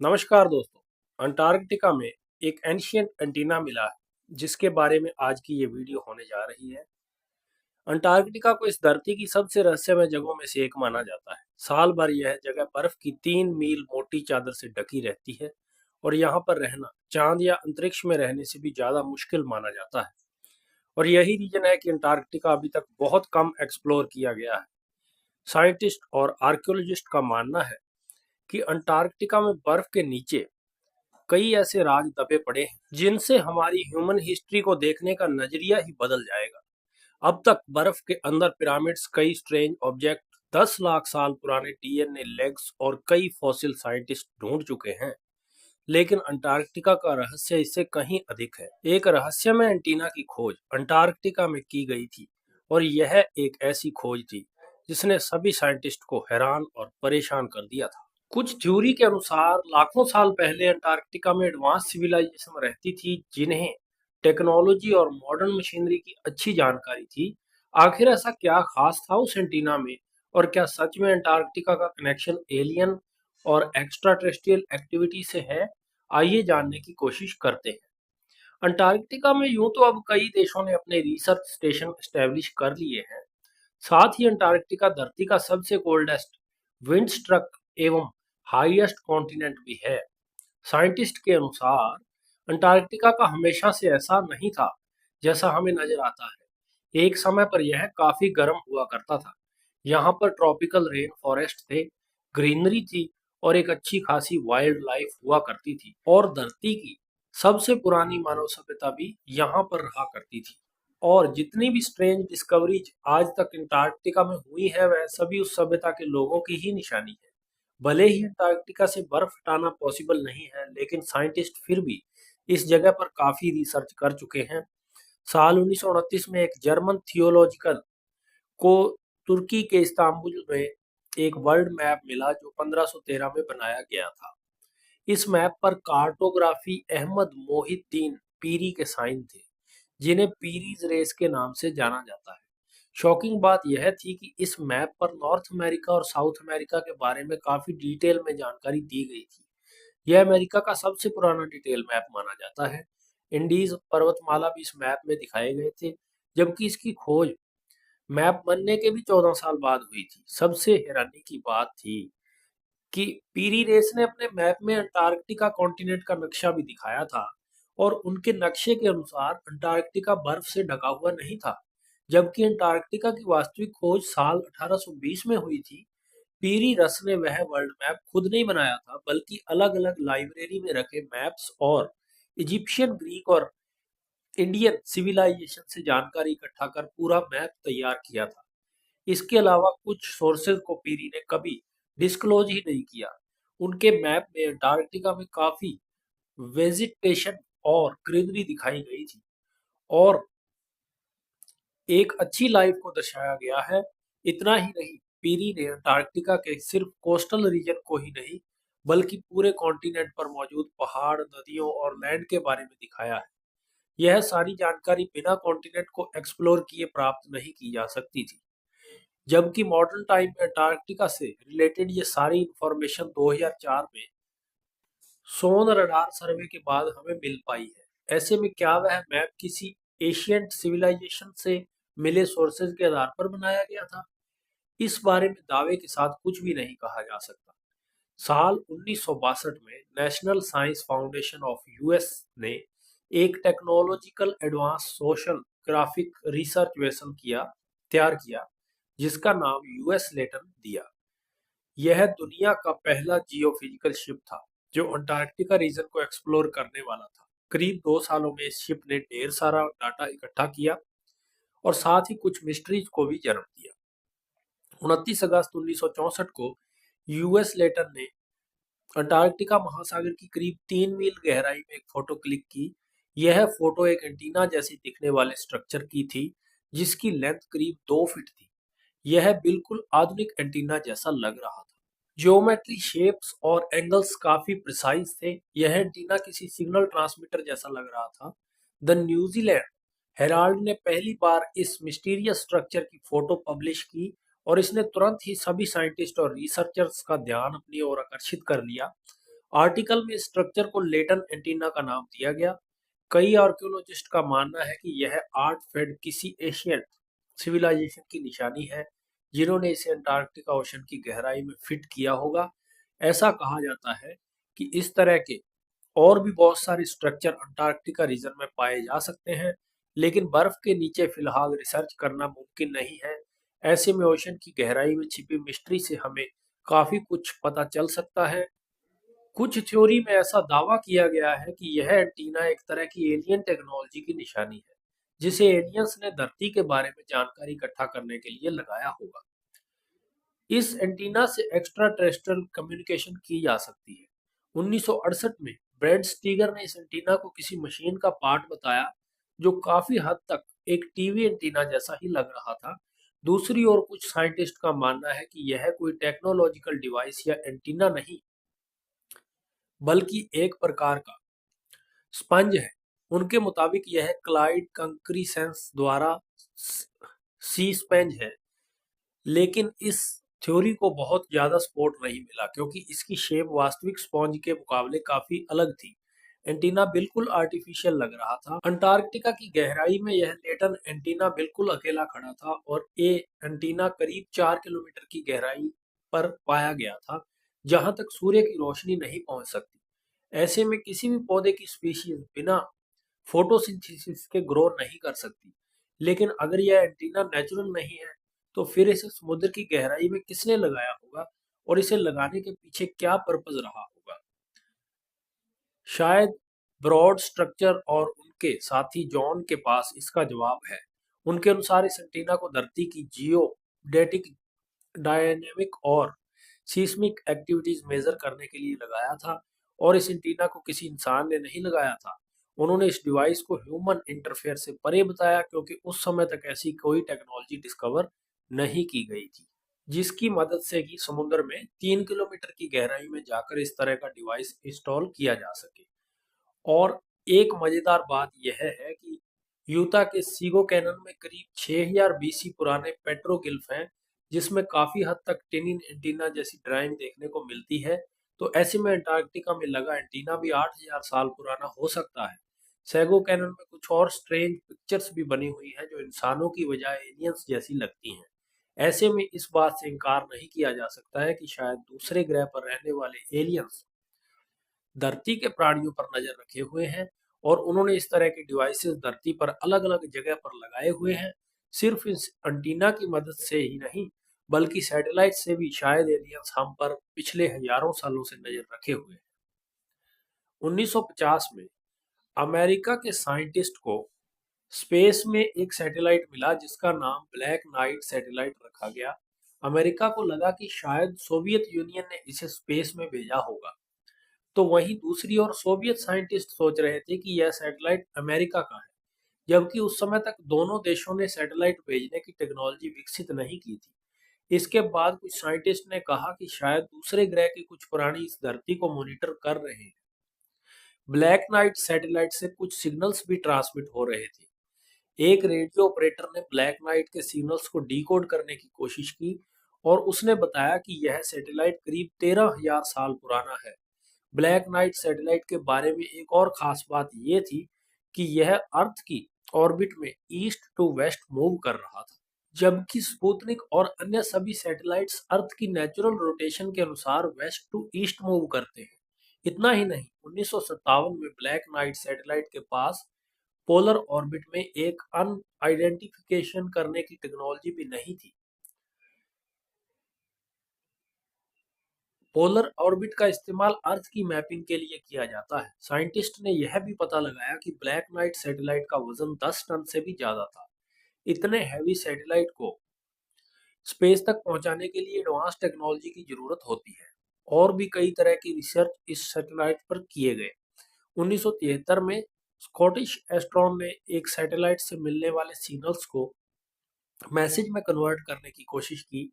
नमस्कार दोस्तों। अंटार्कटिका में एक एंशियंट एंटीना मिला है जिसके बारे में आज की ये वीडियो होने जा रही है। अंटार्कटिका को इस धरती की सबसे रहस्यमय जगहों में से एक माना जाता है। साल भर यह जगह बर्फ की 3 मील मोटी चादर से ढकी रहती है और यहाँ पर रहना चांद या अंतरिक्ष में रहने से भी ज्यादा मुश्किल माना जाता है। और यही रीजन है कि अंटार्कटिका अभी तक बहुत कम एक्सप्लोर किया गया है। साइंटिस्ट और आर्कियोलॉजिस्ट का मानना है कि अंटार्कटिका में बर्फ के नीचे कई ऐसे राज दबे पड़े हैं जिनसे हमारी ह्यूमन हिस्ट्री को देखने का नजरिया ही बदल जाएगा। अब तक बर्फ के अंदर पिरामिड्स, कई स्ट्रेंज ऑब्जेक्ट, 10 लाख साल पुराने डीएनए लेग्स और कई फॉसिल साइंटिस्ट ढूंढ चुके हैं। लेकिन अंटार्कटिका का रहस्य इससे कहीं अधिक है। एक रहस्यमय एंटीना की खोज अंटार्कटिका में की गई थी और यह एक ऐसी खोज थी जिसने सभी साइंटिस्ट को हैरान और परेशान कर दिया था। कुछ थ्योरी के अनुसार लाखों साल पहले अंटार्कटिका में एडवांस सिविलाइजेशन रहती थी जिन्हें टेक्नोलॉजी और मॉडर्न मशीनरी की अच्छी जानकारी थी। आखिर ऐसा क्या खास था उस एंटीना में, और क्या सच में अंटार्कटिका का कनेक्शन एलियन और एक्स्ट्रा टेरेस्ट्रियल एक्टिविटी से है? आइए जानने की कोशिश करते हैं। अंटार्कटिका में यूं तो अब कई देशों ने अपने रिसर्च स्टेशन एस्टेब्लिश कर लिए हैं। साथ ही अंटार्कटिका धरती का सबसे कोल्डेस्ट, विंड स्ट्रक एवं हाईएस्ट कॉन्टिनेंट भी है। साइंटिस्ट के अनुसार अंटार्कटिका का हमेशा से ऐसा नहीं था जैसा हमें नजर आता है। एक समय पर यह काफी गर्म हुआ करता था। यहाँ पर ट्रॉपिकल रेन फॉरेस्ट थे, ग्रीनरी थी और एक अच्छी खासी वाइल्ड लाइफ हुआ करती थी। और धरती की सबसे पुरानी मानव सभ्यता भी यहाँ पर रहा करती थी। और जितनी भी स्ट्रेंज डिस्कवरीज आज तक अंटार्कटिका में हुई है वह सभी उस सभ्यता के लोगों की ही निशानी है। भले ही अंटार्कटिका से बर्फ हटाना पॉसिबल नहीं है, लेकिन साइंटिस्ट फिर भी इस जगह पर काफी रिसर्च कर चुके हैं। साल 1929 में एक जर्मन थियोलॉजिकल को तुर्की के इस्तांबुल में एक वर्ल्ड मैप मिला जो 1513 में बनाया गया था। इस मैप पर कार्टोग्राफी अहमद मोहिद्दीन पीरी के साइन थे, जिन्हें पीरीज रेस के नाम से जाना जाता है। शॉकिंग बात यह थी कि इस मैप पर नॉर्थ अमेरिका और साउथ अमेरिका के बारे में काफी डिटेल में जानकारी दी गई थी। यह अमेरिका का सबसे पुराना डिटेल मैप माना जाता है। इंडीज पर्वतमाला भी इस मैप में दिखाए गए थे, जबकि इसकी खोज मैप बनने के भी 14 साल बाद हुई थी। सबसे हैरानी की बात थी कि पीरी रेस ने अपने मैप में अंटार्कटिका कॉन्टिनेंट का नक्शा भी दिखाया था और उनके नक्शे के अनुसार अंटार्कटिका बर्फ से ढका हुआ नहीं था, जबकि अंटार्कटिका की वास्तविक खोज साल 1820 में हुई थी। पीरी रस ने वह वर्ल्ड मैप खुद नहीं बनाया था, बल्कि अलग अलग लाइब्रेरी में रखे मैप्स और इजिप्शियन, ग्रीक और इंडियन सिविलाइजेशन से जानकारी इकट्ठा कर पूरा मैप तैयार किया था। इसके अलावा कुछ सोर्सेज को पीरी ने कभी डिस्क्लोज ही नहीं किया। उनके मैप में अंटार्कटिका में काफी वेजिटेशन और ग्रीनरी दिखाई गई थी और एक अच्छी लाइफ को दर्शाया गया है। इतना ही नहीं, पीरी ने अंटार्कटिका के सिर्फ कोस्टल रीजन को ही नहीं बल्कि पूरे कॉन्टिनेंट पर मौजूद पहाड़, नदियों और लैंड के बारे में दिखाया है। यह सारी जानकारी बिना कॉन्टिनेंट को एक्सप्लोर किए प्राप्त नहीं की जा सकती थी, जबकि मॉडर्न टाइम में अंटार्कटिका से रिलेटेड ये सारी इंफॉर्मेशन 2004 में सोन रडार सर्वे के बाद हमें मिल पाई है। ऐसे में क्या वह मैप किसी एशियंट सिविलाइजेशन से मिले सोर्सेज के आधार पर बनाया गया था? इस बारे में दावे के साथ कुछ भी नहीं कहा जा सकता। साल 1962 में national science foundation of US ने एक technological advance social graphic research vessel तैयार किया, जिसका नाम यूएस लेटन दिया। यह दुनिया का पहला जियोफिजिकल शिप था जो अंटार्कटिका रीजन को एक्सप्लोर करने वाला था। करीब 2 सालों में इस शिप ने ढेर सारा डाटा इकट्ठा किया और साथ ही कुछ मिस्ट्रीज को भी जन्म दिया। 29 अगस्त 1964 को यूएस लेटर ने अंटार्कटिका महासागर की करीब 3 मील गहराई में एक फोटो क्लिक की। यह फोटो एक एंटीना जैसी दिखने वाले स्ट्रक्चर की थी जिसकी लेंथ करीब 2 फीट थी। यह बिल्कुल आधुनिक एंटीना जैसा लग रहा था। ज्योमेट्री, शेप्स और एंगल्स काफी प्रिसाइज थे। यह एंटीना किसी सिग्नल ट्रांसमीटर जैसा लग रहा था। द न्यूजीलैंड हेराल्ड ने पहली बार इस मिस्टीरियस स्ट्रक्चर की फोटो पब्लिश की और इसने तुरंत ही सभी साइंटिस्ट और रिसर्चर्स का ध्यान अपनी ओर आकर्षित कर लिया। आर्टिकल में स्ट्रक्चर को लेटन एंटीना का नाम दिया गया। कई आर्कियोलॉजिस्ट का मानना है कि यह आर्ट फेड किसी एशियन सिविलाइजेशन की निशानी है, जिन्होंने इसे अंटार्कटिका ओशन की गहराई में फिट किया होगा। ऐसा कहा जाता है कि इस तरह के और भी बहुत सारे स्ट्रक्चर अंटार्कटिका रीजन में पाए जा सकते हैं, लेकिन बर्फ के नीचे फिलहाल रिसर्च करना मुमकिन नहीं है। ऐसे में ओशन की गहराई में छिपी मिस्ट्री से हमें काफी कुछ पता चल सकता है। कुछ थ्योरी में ऐसा दावा किया गया है कि यह एंटीना एक तरह की एलियन टेक्नोलॉजी की निशानी है, जिसे एलियंस ने धरती के बारे में जानकारी इकट्ठा करने के लिए लगाया होगा। इस एंटीना से एक्स्ट्रा टेरेस्ट्रियल कम्युनिकेशन की जा सकती है। 1968 में ब्रैड स्टीगर ने इस एंटीना को किसी मशीन का पार्ट बताया, जो काफी हद तक एक टीवी एंटीना जैसा ही लग रहा था। दूसरी ओर कुछ साइंटिस्ट का मानना है कि यह कोई टेक्नोलॉजिकल डिवाइस या एंटीना नहीं, बल्कि एक प्रकार का स्पंज है। उनके मुताबिक यह क्लाइड कंक्रीसेंस द्वारा सी स्पंज है, लेकिन इस थ्योरी को बहुत ज्यादा सपोर्ट नहीं मिला क्योंकि इसकी शेप वास्तविक स्पॉन्ज के मुकाबले काफी अलग थी। एंटीना बिल्कुल आर्टिफिशियल लग रहा था। अंटार्कटिका की गहराई में यह लेटन एंटीना बिल्कुल अकेला खड़ा था और ये एंटीना करीब 4 किलोमीटर की गहराई पर पाया गया था, जहां तक सूर्य की रोशनी नहीं पहुंच सकती। ऐसे में किसी भी पौधे की स्पीशीज बिना फोटोसिंथेसिस के ग्रो नहीं कर सकती। लेकिन अगर यह एंटीना नेचुरल नहीं है, तो फिर इसे समुद्र की गहराई में किसने लगाया होगा और इसे लगाने के पीछे क्या पर्पज रहा होगा? शायद ब्रॉड स्ट्रक्चर और उनके साथी जॉन के पास इसका जवाब है। उनके अनुसार इस एंटीना को धरती की जियोडेटिक डायनेमिक और सीस्मिक एक्टिविटीज मेजर करने के लिए लगाया था, और इस एंटीना को किसी इंसान ने नहीं लगाया था। उन्होंने इस डिवाइस को ह्यूमन इंटरफेयर से परे बताया क्योंकि उस समय तक ऐसी कोई टेक्नोलॉजी डिस्कवर नहीं की गई थी, जिसकी मदद से कि समुद्र में 3 किलोमीटर की गहराई में जाकर इस तरह का डिवाइस इंस्टॉल किया जा सके। और एक मजेदार बात यह है कि यूता के सीगो कैनन में करीब 6000 बीसी पुराने पेट्रोग्लिफ हैं, जिसमें काफी हद तक टिनिन एंटीना जैसी ड्राइंग देखने को मिलती है। तो ऐसे में अंटार्कटिका में लगा एंटीना भी 8000 साल पुराना हो सकता है। सेगो कैनन में कुछ और स्ट्रेंज पिक्चर्स भी बनी हुई हैं जो इंसानों की बजाय एलियंस जैसी लगती हैं। ऐसे में इस बात से इनकार नहीं किया जा सकता है कि शायद दूसरे ग्रह पर रहने वाले एलियंस धरती के प्राणियों पर नजर रखे हुए हैं, और उन्होंने इस तरह के डिवाइसेस धरती पर अलग अलग जगह पर लगाए हुए हैं। सिर्फ इस एंटीना की मदद से ही नहीं, बल्कि सैटेलाइट से भी शायद एलियंस हम पर पिछले हजारों सालों से नजर रखे हुए हैं। 1950 में अमेरिका के साइंटिस्ट को स्पेस में एक सैटेलाइट मिला जिसका नाम ब्लैक नाइट सैटेलाइट रखा गया। अमेरिका को लगा कि शायद सोवियत यूनियन ने इसे स्पेस में भेजा होगा। तो वहीं दूसरी ओर सोवियत साइंटिस्ट सोच रहे थे कि यह सैटेलाइट अमेरिका का है, जबकि उस समय तक दोनों देशों ने सैटेलाइट भेजने की टेक्नोलॉजी विकसित नहीं की थी। इसके बाद कुछ साइंटिस्ट ने कहा कि शायद दूसरे ग्रह के कुछ प्राणी इस धरती को मॉनिटर कर रहे हैं। ब्लैक नाइट सैटेलाइट से कुछ सिग्नल्स भी ट्रांसमिट हो रहे थे। एक रेडियो ऑपरेटर ने ब्लैक नाइट के सिग्नल्स को डिकोड करने की कोशिश की, और उसने बताया कि यह सैटेलाइट करीब 13,000 साल पुराना है। ब्लैक नाइट सैटेलाइट के बारे में एक और खास बात यह थी कि यह अर्थ की ऑर्बिट में ईस्ट टू वेस्ट मूव कर रहा था, जबकि स्पुतनिक और अन्य सभी सैटेलाइट्स अर्थ की नेचुरल रोटेशन के अनुसार वेस्ट टू ईस्ट मूव करते हैं। इतना ही नहीं, 1957 में ब्लैक नाइट सैटेलाइट के पास पोलर ऑर्बिट में एक अनआइडेंटिफिकेशन करने की टेक्नोलॉजी भी नहीं थी। पोलर ऑर्बिट का इस्तेमाल अर्थ की मैपिंग के लिए किया जाता है। साइंटिस्ट ने यह भी पता लगाया कि ब्लैक नाइट सैटेलाइट का वजन 10 टन से भी ज्यादा था। इतने हैवी सैटेलाइट को स्पेस तक पहुंचाने के लिए एडवांस टेक्नोलॉजी की जरूरत होती है, और भी कई तरह की रिसर्च इस सैटेलाइट पर किए गए। 1973 में स्कॉटिश एस्ट्रोनॉम ने एक सैटेलाइट से मिलने वाले सिग्नल्स को मैसेज में कन्वर्ट करने की कोशिश की,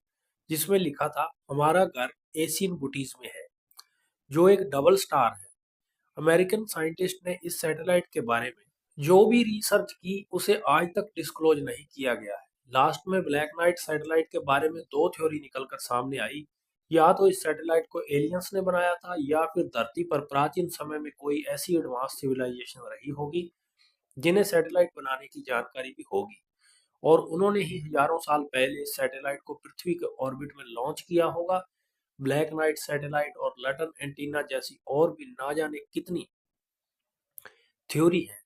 जिसमें लिखा था हमारा घर एशियन बुटीज में है, जो एक डबल स्टार है। अमेरिकन साइंटिस्ट ने इस सैटेलाइट के बारे में जो भी रिसर्च की उसे आज तक डिस्क्लोज नहीं किया गया है। लास्ट में ब्लैक नाइट सैटेलाइट के बारे में दो थ्योरी निकलकर सामने आई। या तो इस सैटेलाइट को एलियंस ने बनाया था या फिर धरती पर प्राचीन समय में कोई ऐसी एडवांस सिविलाइजेशन रही होगी जिन्हें सैटेलाइट बनाने की जानकारी भी होगी, और उन्होंने ही हजारों साल पहले सैटेलाइट को पृथ्वी के ऑर्बिट में लॉन्च किया होगा। ब्लैक नाइट सैटेलाइट और लटन एंटीना जैसी और भी ना जाने कितनी थ्योरी है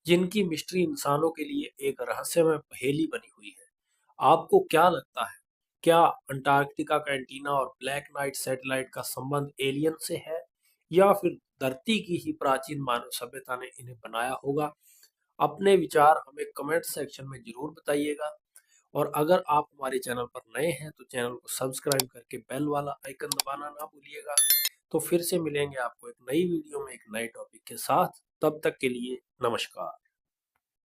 जिनकी मिस्ट्री इंसानों के लिए एक रहस्यमय पहेली बनी हुई है। आपको क्या लगता है, क्या अंटार्कटिका का एंटीना और ब्लैक नाइट सैटेलाइट का संबंध एलियन से है या फिर धरती की ही प्राचीन मानव सभ्यता ने इन्हें बनाया होगा? अपने विचार हमें कमेंट सेक्शन में जरूर बताइएगा, और अगर आप हमारे चैनल पर नए हैं तो चैनल को सब्सक्राइब करके बेल वाला आइकन दबाना ना भूलिएगा। तो फिर से मिलेंगे आपको एक नई वीडियो में एक नए टॉपिक के साथ। तब तक के लिए नमस्कार।